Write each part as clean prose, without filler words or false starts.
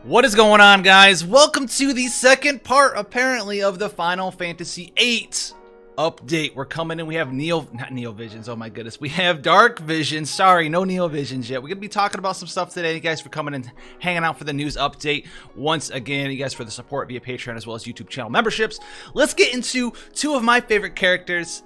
What is going on, guys? Welcome to the second part, apparently, of the Final Fantasy 8 update. We're coming in. We have not Neo Visions. Oh my goodness. We have Dark Visions. Sorry, no Neo Visions yet. We're going to be talking about some stuff today. You guys for coming and hanging out for the news update. Once again, you guys for the support via Patreon as well as YouTube channel memberships. Let's get into two of my favorite characters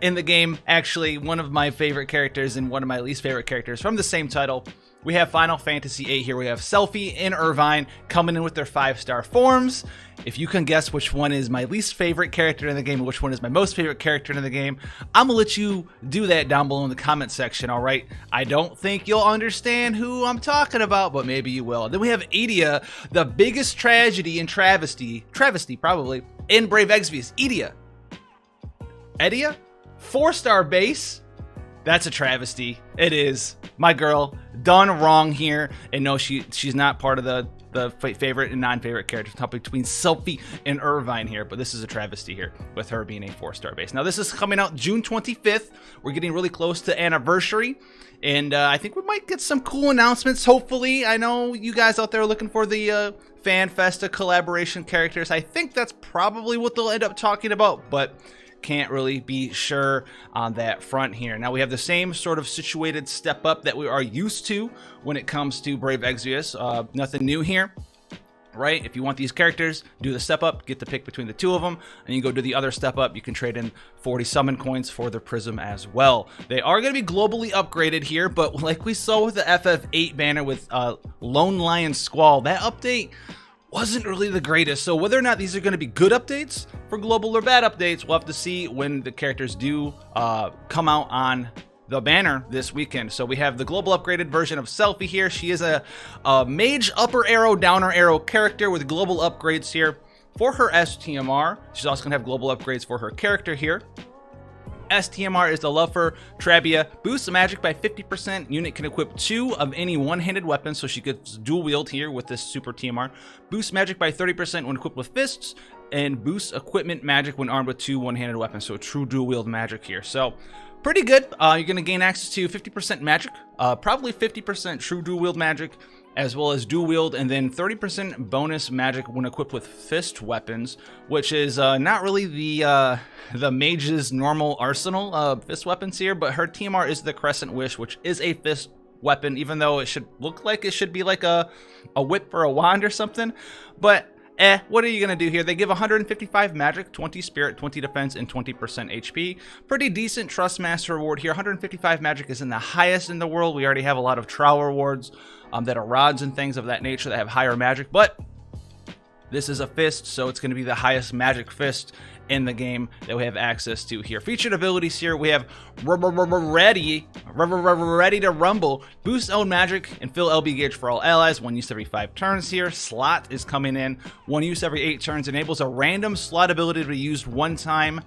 in the game. Actually, one of my favorite characters and one of my least favorite characters from the same title. We have Final Fantasy 8 here. We have Selphie and Irvine coming in with their 5-star forms. If you can guess which one is my least favorite character in the game and which one is my most favorite character in the game, I'm gonna let you do that down below in the comment section, all right? I don't think you'll understand who I'm talking about, but maybe you will. Then we have Edea, the biggest tragedy and travesty probably, in Brave Exvius. Edea? 4-star base? That's a travesty. It is. My girl, done wrong here. And no, she's not part of the favorite and non-favorite characters. Top between Selphie and Irvine here, but this is a travesty here with her being a 4-star base. Now this is coming out June 25th. We're getting really close to anniversary, and I think we might get some cool announcements. Hopefully, I know you guys out there are looking for the Fan Festa collaboration characters. I think that's probably what they'll end up talking about, but can't really be sure on that front here. Now we have the same sort of situated step up that we are used to when it comes to Brave Exvius. Nothing new here, right? If you want these characters, do the step up, get to pick between the two of them, and you go do the other step up. You can trade in 40 summon coins for the prism as well. They are going to be globally upgraded here, but like we saw with the FF8 banner with Lone Lion Squall, that update wasn't really the greatest. So whether or not these are going to be good updates for global or bad updates, we'll have to see when the characters do come out on the banner this weekend. So we have the global upgraded version of Selphie here. She is a Mage upper arrow, downer arrow character with global upgrades here for her STMR. She's also going to have global upgrades for her character here. STMR is the love for Trabia. Boosts magic by 50%. Unit can equip 2 of any one-handed weapon, so she gets dual wield here with this super TMR. Boosts magic by 30% when equipped with fists, and boosts equipment magic when armed with 2 one-handed weapons. So true dual wield magic here. So pretty good. You're going to gain access to 50% magic, probably 50% true dual wield magic, as well as dual wield, and then 30% bonus magic when equipped with fist weapons, which is not really the mage's normal arsenal of fist weapons here, but her TMR is the Crescent Wish, which is a fist weapon, even though it should look like it should be like a whip or a wand or something. But what are you going to do here? They give 155 magic, 20 spirit, 20 defense, and 20% HP. Pretty decent Trust Master reward here. 155 magic isn't the highest in the world. We already have a lot of trowel rewards that are rods and things of that nature that have higher magic, but this is a fist, so it's going to be the highest magic fist in the game that we have access to here. Featured abilities here, we have ready to rumble, boost own magic, and fill LB gauge for all allies, 1 use every 5 turns here. Slot is coming in, 1 use every 8 turns, enables a random slot ability to be used 1 time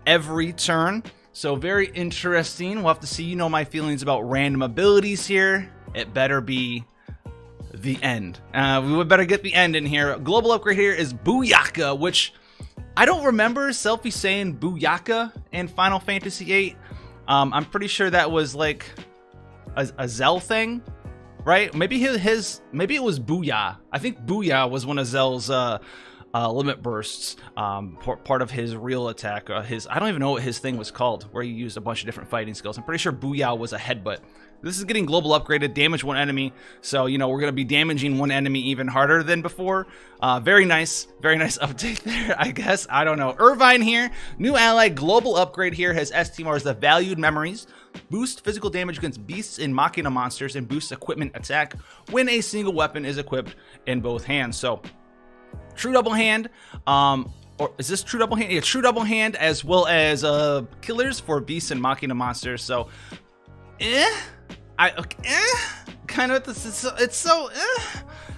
every turn. So very interesting. We'll have to see. You know my feelings about random abilities here. It better be the end. We would better get the end in here. Global upgrade here is Booyaka, which I don't remember Selphie saying Booyaka in Final Fantasy 8. I'm pretty sure that was like a Zell thing, right? Maybe maybe it was Booyah. I think Booyah was one of Zell's limit bursts, part of his real attack. I don't even know what his thing was called, where he used a bunch of different fighting skills. I'm pretty sure Booyah was a headbutt. This is getting global upgraded, damage 1 enemy. So, you know, we're going to be damaging 1 enemy even harder than before. Very nice update there, I guess. I don't know. Irvine here, new ally, global upgrade here, has STMR as the valued memories. Boost physical damage against beasts and Machina monsters, and boost equipment attack when a single weapon is equipped in both hands. So, true double hand, or is this true double hand? Yeah, true double hand, as well as killers for beasts and Machina monsters. So, kind of, it's so,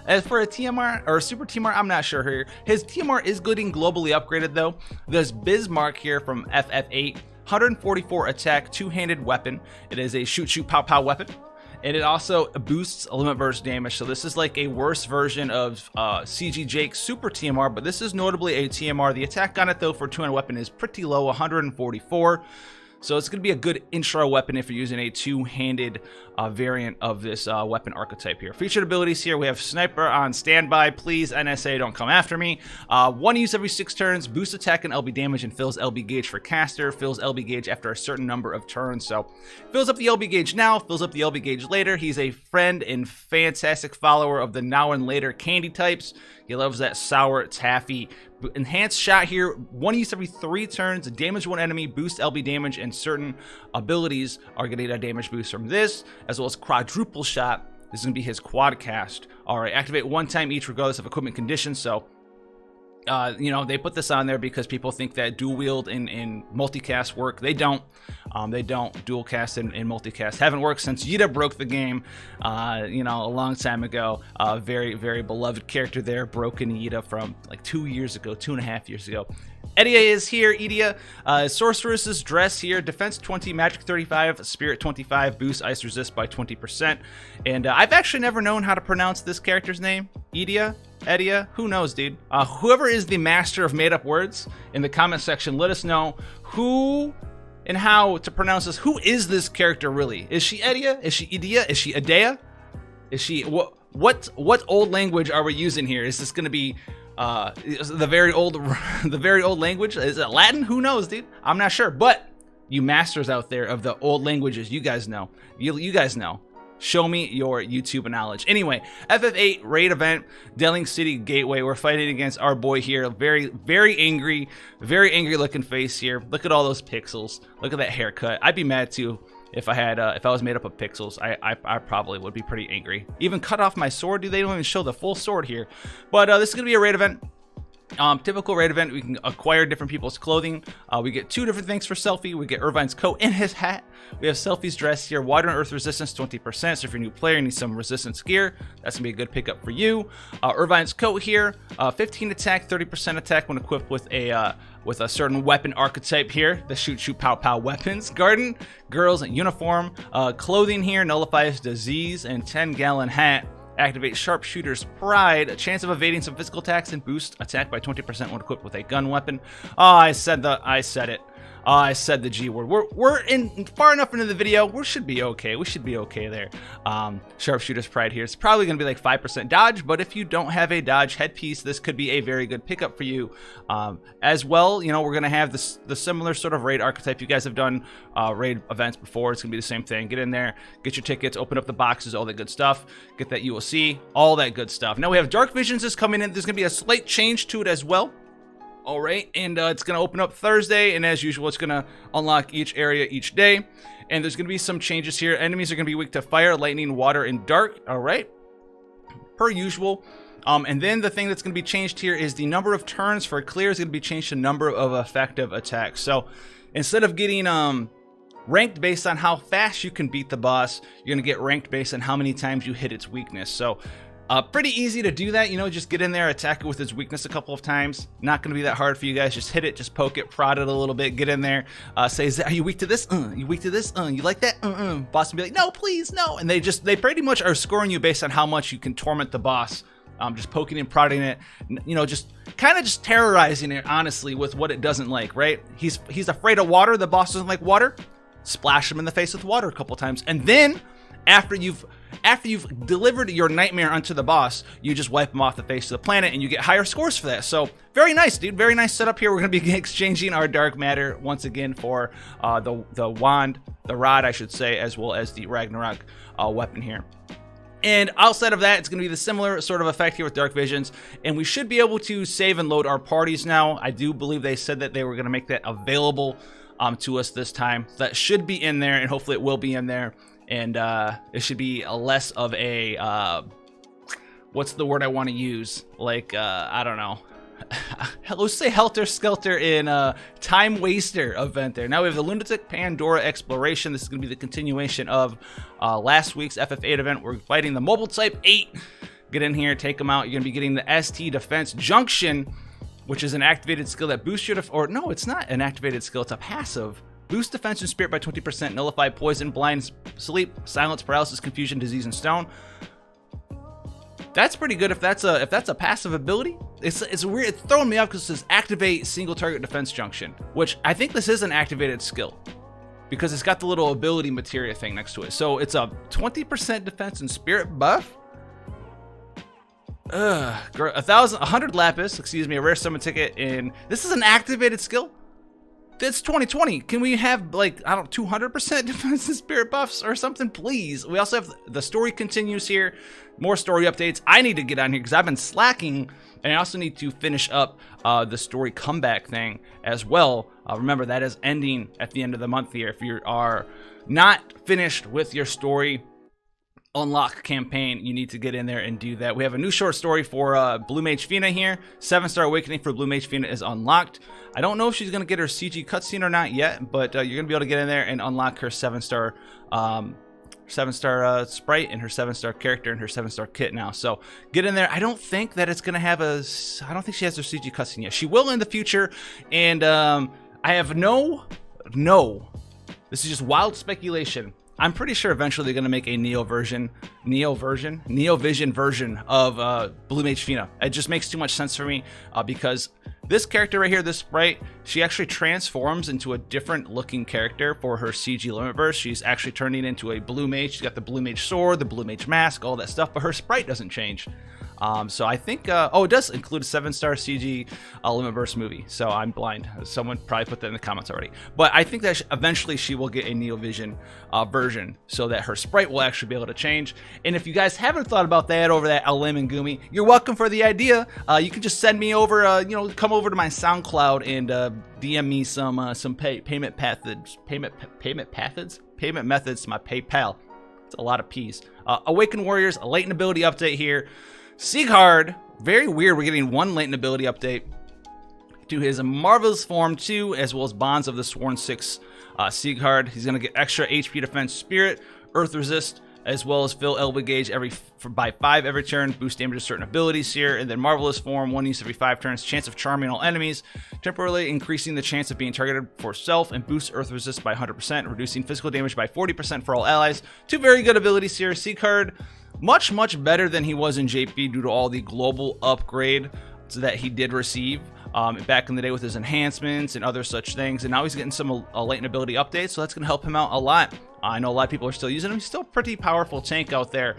As for a TMR or a super TMR, I'm not sure here. His TMR is getting globally upgraded though. There's Bismarck here from FF8, 144 attack, 2-handed weapon. It is a shoot pow pow weapon. And it also boosts limit burst damage. So this is like a worse version of CG Jake's super TMR, but this is notably a TMR. The attack on it though for 2-handed weapon is pretty low, 144. So it's going to be a good intro weapon if you're using a two-handed variant of this weapon archetype here. Featured abilities here, we have Sniper on standby. Please, NSA, don't come after me. One use every 6 turns, boosts attack and LB damage, and fills LB gauge for caster. Fills LB gauge after a certain number of turns. So fills up the LB gauge now, fills up the LB gauge later. He's a friend and fantastic follower of the now and later candy types. He loves that sour taffy. Enhanced shot here, one use every 3 turns, damage one enemy, boost LB damage, and certain abilities are going to get a damage boost from this, as well as quadruple shot. This is going to be his quad cast. All right, activate 1 time each regardless of equipment conditions. So you know, they put this on there because people think that dual wield in multicast work. They don't. They don't. Dual cast and multicast haven't worked since Yida broke the game, you know, a long time ago. Very, very beloved character there, broken Yida from like 2 years ago, 2.5 years ago. Edia is here. Edia, Sorceress's dress here, defense 20, magic 35, spirit 25, boost ice resist by 20%. And I've actually never known how to pronounce this character's name. Edia? Who knows, dude? Whoever is the master of made-up words in the comment section, let us know who and how to pronounce this. Who is this character really? Is she Edia? Is she Edia? Is she Edea? Is she what old language are we using here? Is this going to be the very old language? Is it Latin? Who knows, dude? I'm not sure. But you masters out there of the old languages, you guys know. You guys know. Show me your YouTube knowledge. Anyway, FF8 raid event, Delling City Gateway. We're fighting against our boy here. Very angry looking face here. Look at all those pixels. Look at that haircut. I'd be mad too if I was made up of pixels. I probably would be pretty angry. Even cut off my sword, dude. They don't even show the full sword here. But this is gonna be a raid event. Typical raid event, we can acquire different people's clothing. We get 2 different things for Selphie. We get Irvine's coat and his hat. We have Selphie's dress here, water and earth resistance 20%. So if you're a new player and need some resistance gear, that's gonna be a good pickup for you. Irvine's coat here, 15 attack, 30% attack when equipped with a certain weapon archetype here, the shoot pow pow weapons. Garden girls uniform, clothing here nullifies disease, and 10-gallon hat. Activate Sharpshooter's Pride, a chance of evading some physical attacks, and boost attack by 20% when equipped with a gun weapon. Oh, I said it. Oh, I said the G word. We're in far enough into the video. We should be okay. We should be okay there. Sharpshooter's Pride here. It's probably going to be like 5% dodge, but if you don't have a dodge headpiece, this could be a very good pickup for you. As well, you know, we're going to have the similar sort of raid archetype. You guys have done raid events before. It's going to be the same thing. Get in there, get your tickets, open up the boxes, all that good stuff. Get that ULC, all that good stuff. Now we have Dark Visions is coming in. There's going to be a slight change to it as well. All right, and it's going to open up Thursday, and as usual, it's going to unlock each area each day, and there's going to be some changes here. Enemies are going to be weak to fire, lightning, water, and dark, all right, per usual. And then the thing that's going to be changed here is the number of turns for a clear is going to be changed to number of effective attacks. So instead of getting ranked based on how fast you can beat the boss, you're going to get ranked based on how many times you hit its weakness. So pretty easy to do that, you know, just get in there, attack it with its weakness a couple of times. Not going to be that hard for you guys. Just hit it, just poke it, prod it a little bit, get in there, say, are you weak to this? You weak to this? You like that? Boss will be like, no, please, no. And they pretty much are scoring you based on how much you can torment the boss. Just poking and prodding it, you know, just kind of just terrorizing it, honestly, with what it doesn't like, right? He's afraid of water. The boss doesn't like water. Splash him in the face with water a couple times. And then after you've delivered your nightmare onto the boss, you just wipe him off the face of the planet, and you get higher scores for that. So very nice, dude. Very nice setup here. We're going to be exchanging our dark matter once again for the wand, the rod, I should say, as well as the Ragnarok weapon here. And outside of that, it's going to be the similar sort of effect here with Dark Visions, and we should be able to save and load our parties now. I do believe they said that they were going to make that available to us this time. That should be in there, and hopefully it will be in there. And it should be a less of a, what's the word I want to use? Like, I don't know. Let's say Helter Skelter in Time Waster event there. Now we have the Lunatic Pandora Exploration. This is going to be the continuation of last week's FF8 event. We're fighting the Mobile Type 8. Get in here, take them out. You're going to be getting the ST Defense Junction, which is an activated skill that boosts your or no, it's not an activated skill. It's a passive. Boost defense and spirit by 20%, nullify poison, blind, sleep, silence, paralysis, confusion, disease, and stone. That's pretty good if that's a passive ability. It's weird. It's throwing me off because it says activate single target defense junction, which I think this is an activated skill. because it's got the little ability materia thing next to it. So it's a 20% defense and spirit buff. 100 lapis, excuse me, a rare summon ticket, and this is an activated skill. It's 2020. Can we have, like, I don't know, 200% defense and spirit buffs or something, please? We also have the story continues here. More story updates. I need to get on here because I've been slacking, and I also need to finish up the story comeback thing as well. Remember, that is ending at the end of the month here. If you are not finished with your story unlock campaign, you need to get in there and do that. We have a new short story for Blue Mage Fina here. 7-star awakening for Blue Mage Fina is unlocked. I don't know if she's going to get her CG cutscene or not yet, but you're going to be able to get in there and unlock her 7-star sprite and her 7-star character and her 7-star kit now. So get in there. I don't think that it's going to have a, I don't think she has her CG cutscene yet. She will in the future, and I have no, this is just wild speculation. I'm pretty sure eventually they're going to make a Neo Vision version of Blue Mage Fina. It just makes too much sense for me because this character right here, this sprite, she actually transforms into a different looking character for her CG limit burst. She's actually turning into a Blue Mage. She's got the Blue Mage sword, the Blue Mage mask, all that stuff, but her sprite doesn't change. So I think, oh, it does include a 7-star CG limit burst movie. So I'm blind. Someone probably put that in the comments already. But I think that eventually she will get a Neo Vision version so that her sprite will actually be able to change. And if you guys haven't thought about that over that Alim and Gumi, you're welcome for the idea. You can just send me over, you know, come over to my SoundCloud and DM me some payment methods to my PayPal. It's a lot of P's. Awakened Warriors, a latent ability update here. Sieghard, very weird, we're getting one latent ability update to his Marvelous Form 2, as well as Bonds of the Sworn 6 Sieghard. He's going to get extra HP defense, spirit, earth resist, as well as fill elbow gauge by 5 every turn, boost damage to certain abilities here, and then Marvelous Form, 1 use every 5 turns, chance of charming all enemies, temporarily increasing the chance of being targeted for self, and boost earth resist by 100%, reducing physical damage by 40% for all allies. 2 very good abilities here. Sieghard, much much better than he was in JP due to all the global upgrade that he did receive back in the day with his enhancements and other such things, and now he's getting some latent ability updates, so that's going to help him out a lot. I know a lot of people are still using him. He's still a pretty powerful tank out there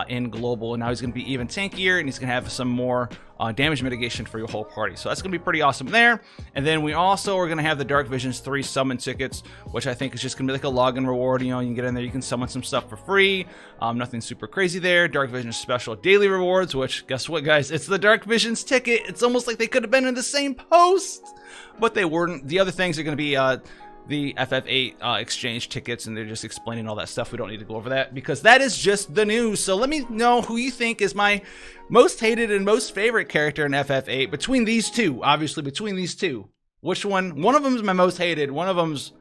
in global, and now he's going to be even tankier, and he's going to have some more damage mitigation for your whole party. So that's going to be pretty awesome there. And then we also are going to have the Dark Visions 3 summon tickets, which I think is just going to be like a login reward. You know, you can get in there, you can summon some stuff for free. Nothing super crazy there. Dark Visions special daily rewards, which guess what, guys? It's the Dark Visions ticket. It's almost like they could have been in the same post, but they weren't. The other things are going to be the FF8 exchange tickets, and they're just explaining all that stuff. We don't need to go over that because that is just the news. So let me know who you think is my most hated and most favorite character in FF8 between these two. Obviously, between these two, which one of them is my most hated, one of them's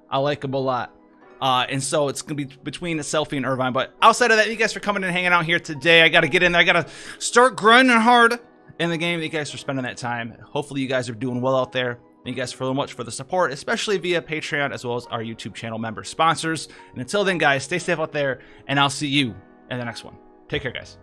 I like him a lot. And so it's gonna be between Selphie and Irvine. But outside of that, you guys for coming and hanging out here today. I gotta get in there, I gotta start grinding hard in the game. Thank you guys for spending that time. Hopefully you guys are doing well out there. Thank you guys so much for the support, especially via Patreon, as well as our YouTube channel member sponsors. And until then, guys, stay safe out there, and I'll see you in the next one. Take care, guys.